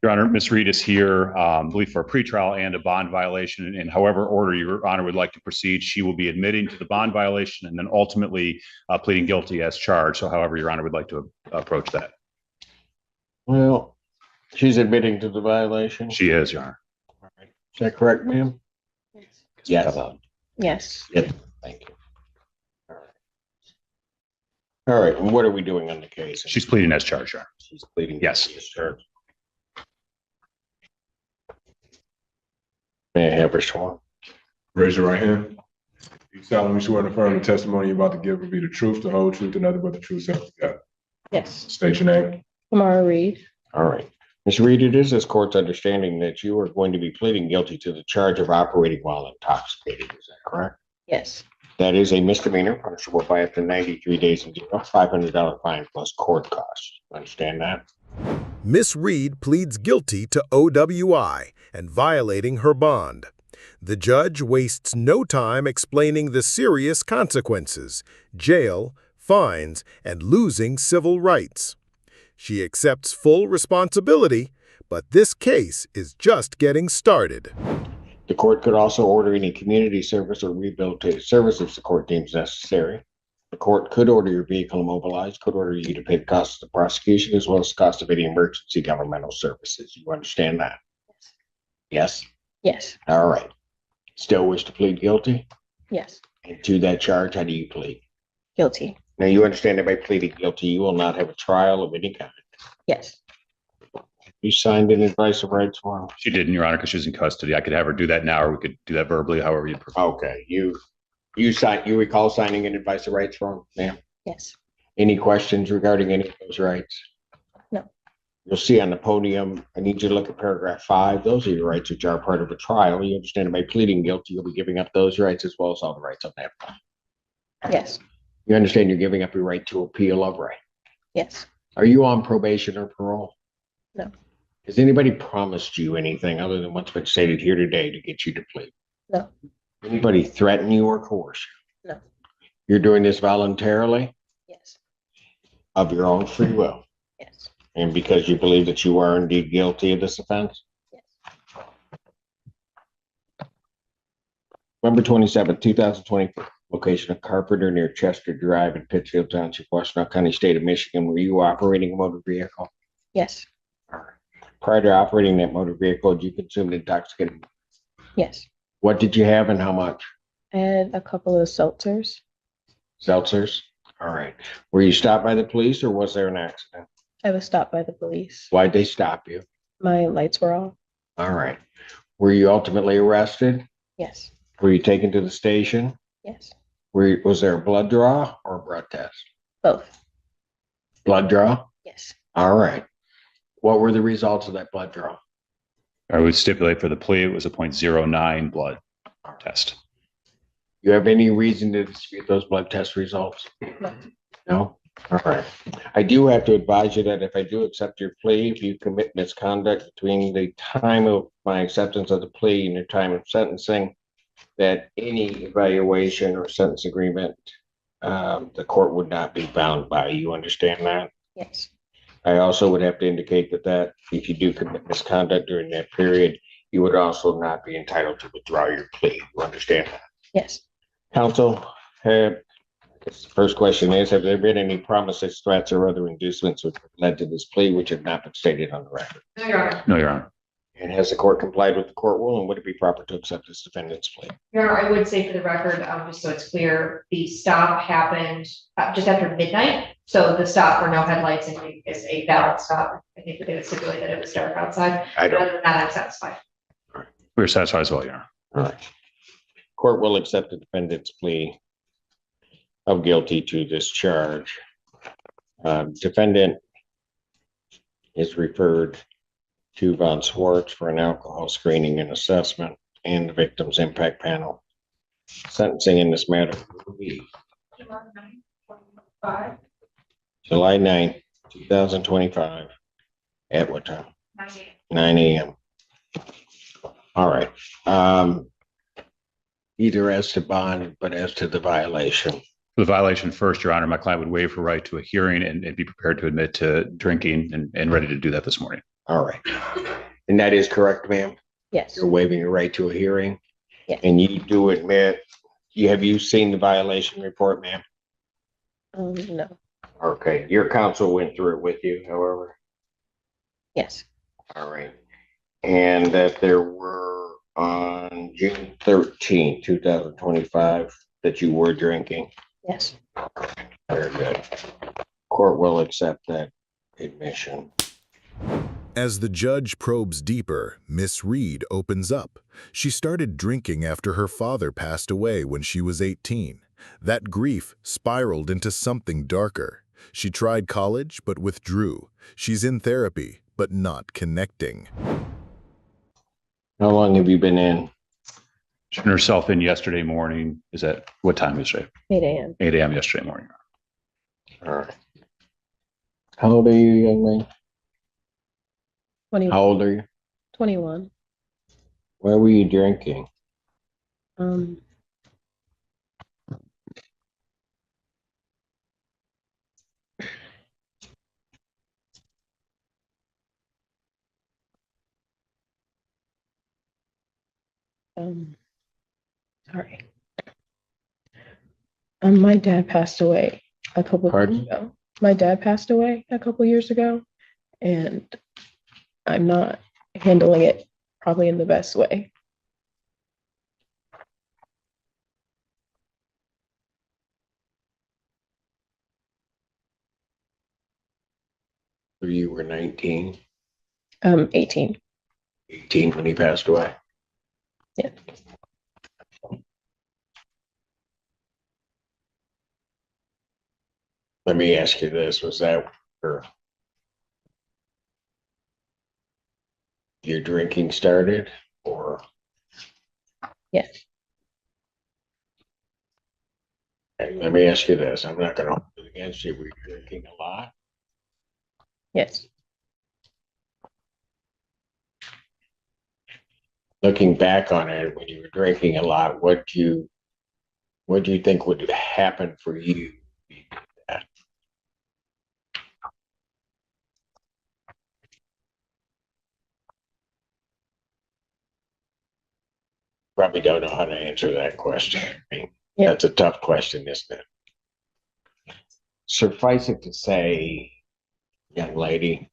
Your Honor, Ms. Reed is here, I believe for a pretrial and a bond violation. In however order Your Honor would like to proceed, she will be admitting to the bond violation and then ultimately pleading guilty as charged. So however Your Honor would like to approach that. Well, she's admitting to the violation. She is, Your Honor. All right. Is that correct, ma'am? Yes. Yes. Yes. Yep. Thank you. All right. All right. And what are we doing on the case? She's pleading as charged, Your Honor. She's pleading. Yes. As charged. May I have her sworn? Raise your right hand. You solemnly swear to affirm the testimony you're about to give will be the truth, the whole truth, and nothing but the truth, so help you God. Yes. State your name. Tamara Reed. All right. Ms. Reed, it is this court's understanding that you are going to be pleading guilty to the charge of operating while intoxicated. Is that correct? Yes. That is a misdemeanor punishable by up to 93 days in jail, $500 fine plus court costs. Understand that? Miss Reed pleads guilty to OWI and violating her bond. The judge wastes no time explaining the serious consequences: jail, fines, and losing civil rights. She accepts full responsibility, but this case is just getting started. The court could also order any community service or rehabilitative services the court deems necessary. The court could order your vehicle immobilized, could order you to pay the costs of the prosecution as well as the cost of any emergency governmental services. You understand that? Yes? Yes. All right. Still wish to plead guilty? Yes. And to that charge, how do you plead? Guilty. Now, you understand that by pleading guilty, you will not have a trial of any kind. Yes. You signed an advice of rights form? She didn't, Your Honor, because she's in custody. I could have her do that now, or we could do that verbally, however you prefer. Okay. You recall signing an advice of rights form, ma'am? Yes. Any questions regarding any of those rights? No. You'll see on the podium, I need you to look at paragraph 5. Those are your rights which are part of a trial. You understand that by pleading guilty, you'll be giving up those rights as well as all the rights on that file. Yes. You understand you're giving up your right to appeal of right. Yes. Are you on probation or parole? No. Has anybody promised you anything other than what's been stated here today to get you to plead? No. Anybody threaten you or coerce you? No. You're doing this voluntarily Yes. of your own free will Yes. and because you believe that you are indeed guilty of this offense? Yes. November 27, 2024, location of Carpenter near Chester Drive in Pittsfield Township, Washtenaw County, State of Michigan. Were you operating a motor vehicle? Yes. All right. Prior to operating that motor vehicle, did you consume intoxicating? Yes. What did you have and how much? I had a couple of seltzers. Seltzers? All right. Were you stopped by the police or was there an accident? I was stopped by the police. Why'd they stop you? My lights were off. All right. Were you ultimately arrested? Yes. Were you taken to the station? Yes. Was there a blood draw or a blood test? Both. Blood draw? Yes. All right. What were the results of that blood draw? I would stipulate for the plea, it was a 0.09 blood test. You have any reason to dispute those blood test results? No. No? All right. I do have to advise you that if I do accept your plea, if you commit misconduct between the time of my acceptance of the plea and your time of sentencing, that any evaluation or sentence agreement, the court would not be bound by. You understand that? Yes. I also would have to indicate that if you do commit misconduct during that period, you would also not be entitled to withdraw your plea. You understand that? Yes. Counsel, the first question is, have there been any promises, threats, or other inducements which have led to this plea which have not been stated on the record? No, Your Honor. No, Your Honor. And has the court complied with the court rule, and would it be proper to accept this defendant's plea? Your Honor, I would say for the record, just so it's clear, the stop happened just after midnight. So the stop for no headlights is a valid stop. I think we're going to stipulate that it was dark outside. Other than that, I'm satisfied. We're satisfied as well, Your Honor. All right. Court will accept the defendant's plea of guilty to this charge. Defendant is referred to Von Swartz for an alcohol screening and assessment and the victim's impact panel. Sentencing in this matter will be July 9th, 2025. At what time? 9 a.m. All right. Either as to bond, but as to the violation. The violation first, Your Honor, my client would waive her right to a hearing and be prepared to admit to drinking and ready to do that this morning. All right. And that is correct, ma'am? Yes. You're waiving your right to a hearing? Yes. And you do admit, have you seen the violation report, ma'am? No. Okay, your counsel went through it with you, however. Yes. All right. And that there were on June 13th, 2025, that you were drinking. Yes. Very good. Court will accept that admission. As the judge probes deeper, Miss Reed opens up. She started drinking after her father passed away when she was 18. That grief spiraled into something darker. She tried college, but withdrew. She's in therapy, but not connecting. How long have you been in? She turned herself in yesterday morning. Is that what time yesterday? 8 a.m. 8 a.m. yesterday morning. All right. How old are you, young man? 20, How old are you? 21. Where were you drinking? Um, um, sorry. My dad passed away a couple Pardon? years ago. My dad passed away a couple years ago, and I'm not handling it probably in the best way. So you were 19, 18. 18 when he passed away. Yeah. Let me ask you this, was that where your drinking started or? Yes. And let me ask you this, I'm not gonna hold it against you, were you drinking a lot? Yes. Looking back on it, when you were drinking a lot, what do you think would happen for you? Probably don't know how to answer that question. I mean, Yeah. that's a tough question, isn't it? Suffice it to say, young lady,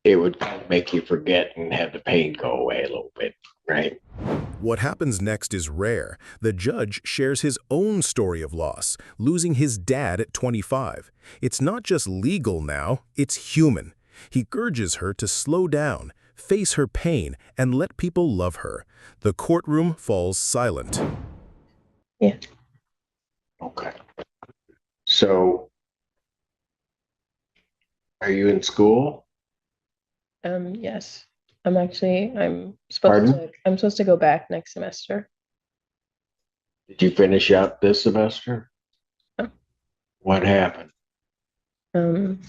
it would kind of make you forget and have the pain go away a little bit, right? What happens next is rare. The judge shares his own story of loss, losing his dad at 25. It's not just legal now, it's human. He urges her to slow down, face her pain, and let people love her. The courtroom falls silent. Yeah. Okay. So, are you in school? Yes. I'm Pardon? supposed to go back next semester. Did you finish up this semester? No. What happened? Um,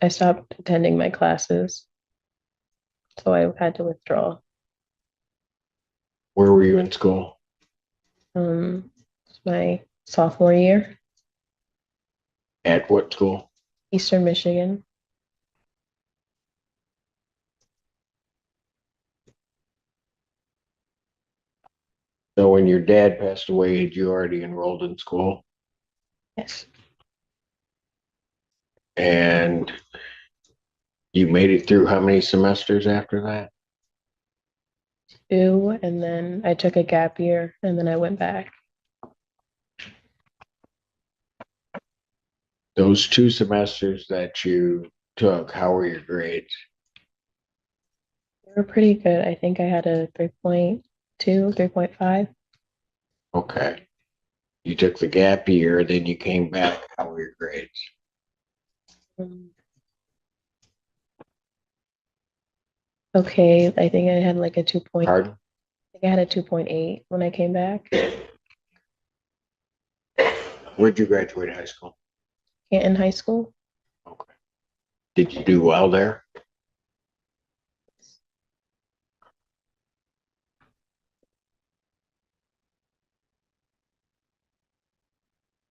I stopped attending my classes, so I had to withdraw. Where were you in school? It's my sophomore year, At what school? Eastern Michigan. So when your dad passed away, had you already enrolled in school? Yes. And you made it through how many semesters after that? 2, and then I took a gap year, and then I went back. Those 2 semesters that you took, how were your grades? They were pretty good. I think I had a 3.2, 3.5. Okay. You took the gap year, then you came back. How were your grades? Okay, I think I had like a 2 point. I Pardon? think I had a 2.8 when I came back. Where'd you graduate high school? In high school. Okay. Did you do well there?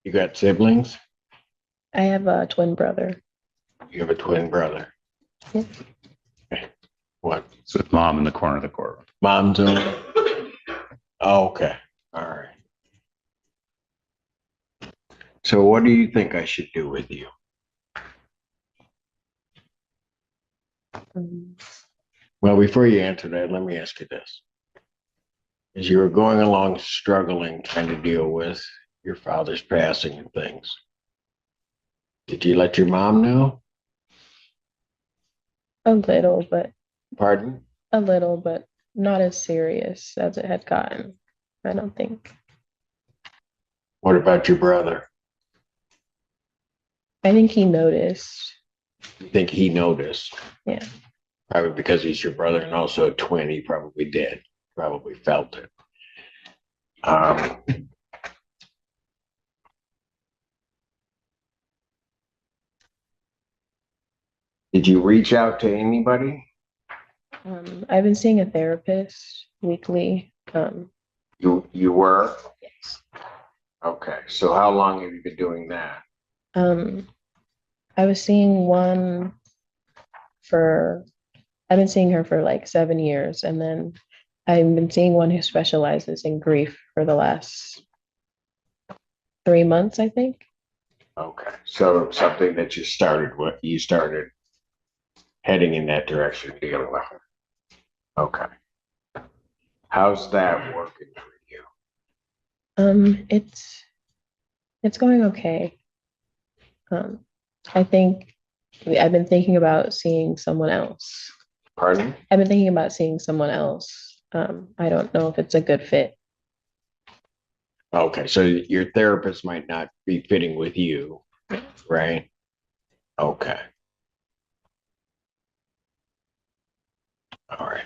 You got siblings? I have a twin brother. You have a twin brother. Yeah. Okay. What? It's with mom in the corner of the courtroom. Mom's on? Oh, okay, all right. So what do you think I should do with you? Well, before you answer that, let me ask you this. As you were going along struggling, trying to deal with your father's passing and things, did you let your mom know? A little, but Pardon? not as serious as it had gotten. I don't think. What about your brother? I think he noticed. You think he noticed? Yeah. Probably because he's your brother and also a twin, he probably did, probably felt it. Did you reach out to anybody? I've been seeing a therapist weekly. You were? Yes. Okay, so how long have you been doing that? I was seeing one I've been seeing her for like 7 years, and then I've been seeing one who specializes in grief for the last 3 months, I think. Okay, so something that you started heading in that direction, dealing with her. Okay. How's that working for you? It's going okay. I think I've been thinking about seeing someone else. Pardon? I've been thinking about seeing someone else. I don't know if it's a good fit. Okay, so your therapist might not be fitting with you, right? Okay. All right.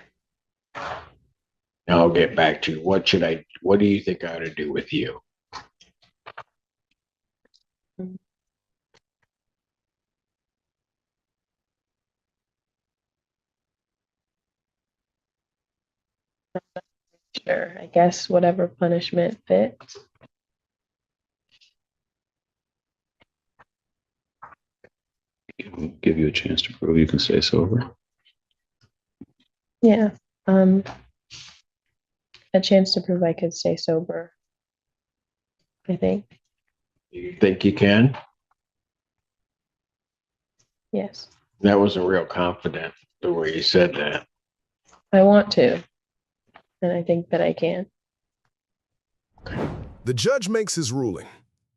Now I'll get back to what do you think I ought to do with you? Sure, I guess whatever punishment fits. Give you a chance to prove you can stay sober. Yeah. A chance to prove I could stay sober, I think. You think you can? Yes. That wasn't real confident the way you said that. I want to, and I think that I can. The judge makes his ruling.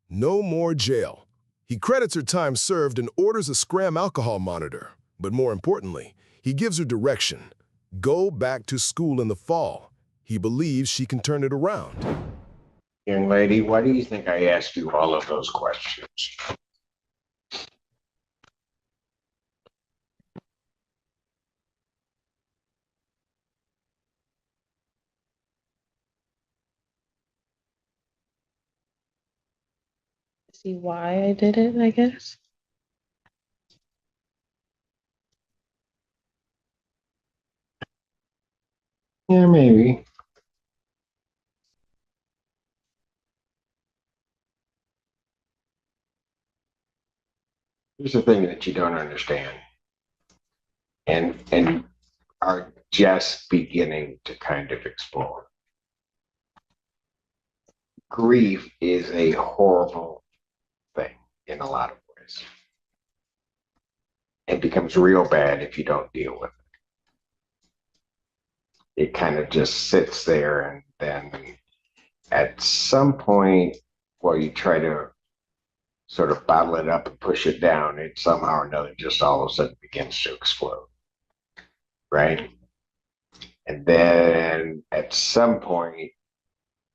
No more jail. He credits her time served and orders a scram alcohol monitor. But more importantly, he gives her direction. Go back to school in the fall. He believes she can turn it around. Young lady, why do you think I asked you all of those questions? See why I did it, I guess. Yeah, maybe. Here's the thing that you don't understand and are just beginning to kind of explore. Grief is a horrible thing in a lot of ways. It becomes real bad if you don't deal with it. It kind of just sits there, and then at some point, while you try to sort of bottle it up and push it down, it somehow or another just all of a sudden begins to explode. Right? And then at some point,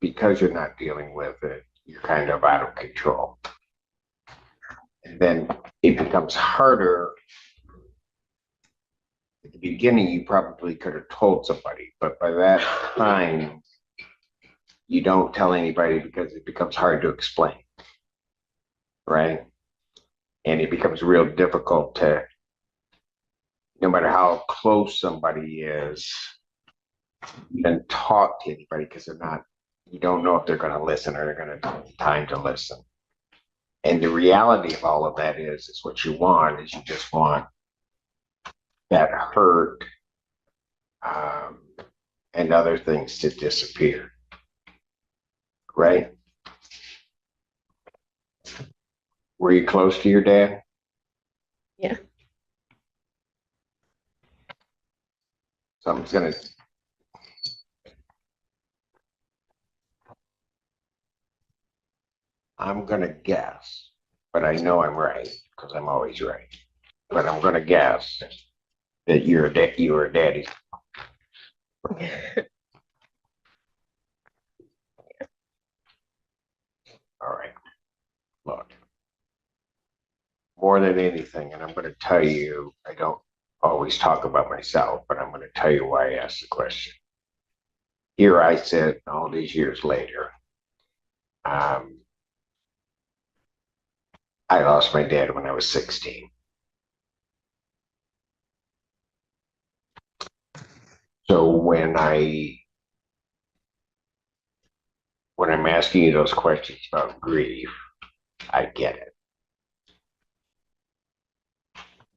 because you're not dealing with it, you're kind of out of control. And then it becomes harder. At the beginning, you probably could have told somebody, but by that time, you don't tell anybody because it becomes hard to explain. Right? And it becomes real difficult to, no matter how close somebody is, even talk to anybody because they're not, you don't know if they're going to listen or they're going to take time to listen. And the reality of all of that is what you want is you just want that hurt and other things to disappear. Right? Were you close to your dad? Yeah. Something's gonna. I'm gonna guess, but I know I'm right because I'm always right. But I'm gonna guess that you were daddy's. All right. Look, more than anything, and I'm going to tell you, I don't always talk about myself, but I'm going to tell you why I asked the question. Here I sit all these years later. I lost my dad when I was 16. So when I'm asking you those questions about grief, I get it.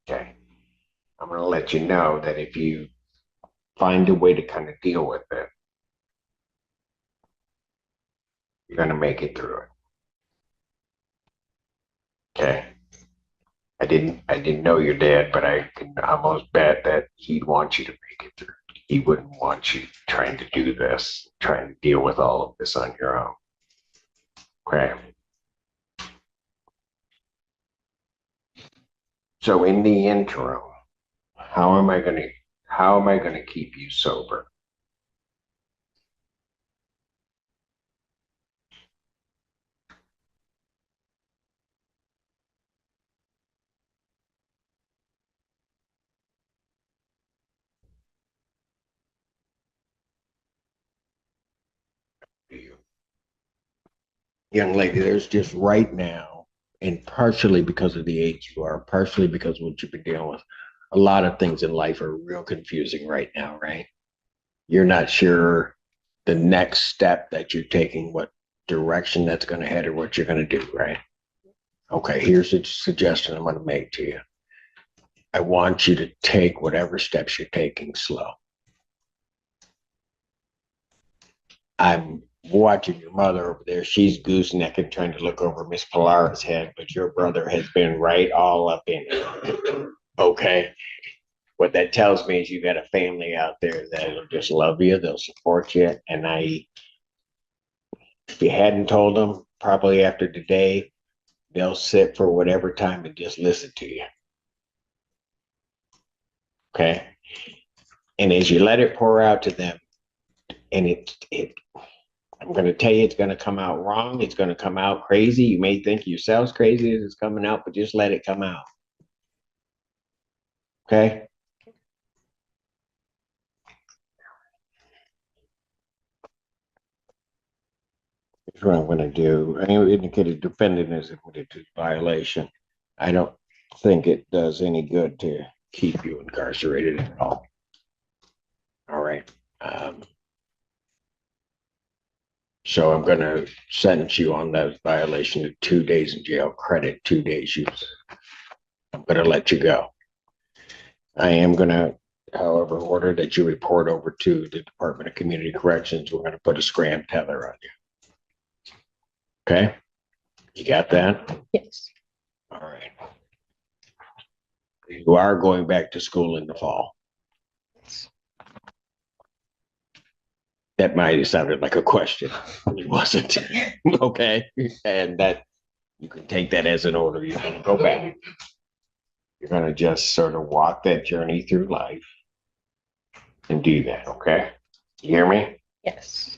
Okay. I'm going to let you know that if you find a way to kind of deal with it, you're going to make it through it. Okay. I didn't know your dad, but I can almost bet that he'd want you to make it through. He wouldn't want you trying to do this, trying to deal with all of this on your own. Okay. So in the interim, how am I gonna keep you sober? Young lady, there's just right now, and partially because of the age you are, partially because of what you've been dealing with, a lot of things in life are real confusing right now, right? You're not sure the next step that you're taking, what direction that's going to head or what you're going to do, right? Okay, here's a suggestion I'm going to make to you. I want you to take whatever steps you're taking slow. I'm watching your mother over there. She's goosenecking trying to look over Miss Pilara's head, but your brother has been right all up in it. Okay. What that tells me is you got a family out there that'll just love you, they'll support you. And if you hadn't told them, probably after today, they'll sit for whatever time and just listen to you. Okay. And as you let it pour out to them, and I'm going to tell you, it's going to come out wrong. It's going to come out crazy. You may think yourselves crazy as it's coming out, but just let it come out. Okay. Here's what I'm going to do. I indicated defendant is admitted to violation. I don't think it does any good to keep you incarcerated at all. All right. So I'm going to sentence you on that violation to 2 days in jail, credit 2 days use. I'm going to let you go. I am going to, however, order that you report over to the Department of Community Corrections. We're going to put a scram tether on you. Okay? You got that? Yes. All right. You are going back to school in the fall. That might have sounded like a question. It wasn't. Okay. And that you can take that as an order. You're going to go back. You're going to just sort of walk that journey through life and do that. Okay. You hear me? Yes.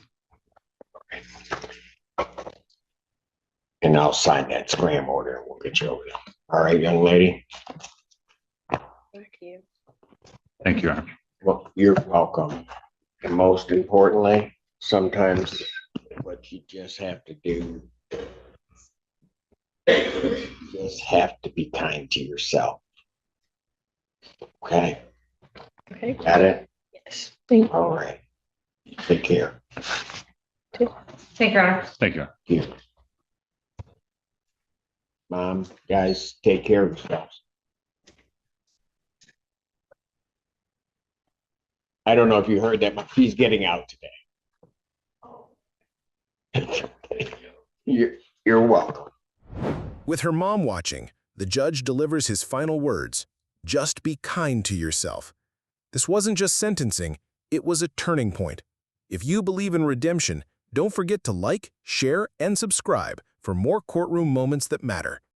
And I'll sign that scram order and we'll get you over there. All right, young lady. Thank you. Thank you, Your Honor. Well, you're welcome. And most importantly, sometimes what you just have to do, you just have to be kind to yourself. Okay? Okay. Got it? Yes. Thank you. All right. Take care. Thank you, Your Honor. Thank you. Your Honor. You. Mom, guys, take care of yourselves. I don't know if you heard that, but she's getting out today. You're welcome. With her mom watching, the judge delivers his final words: just be kind to yourself. This wasn't just sentencing, it was a turning point. If you believe in redemption, don't forget to like, share, and subscribe for more courtroom moments that matter.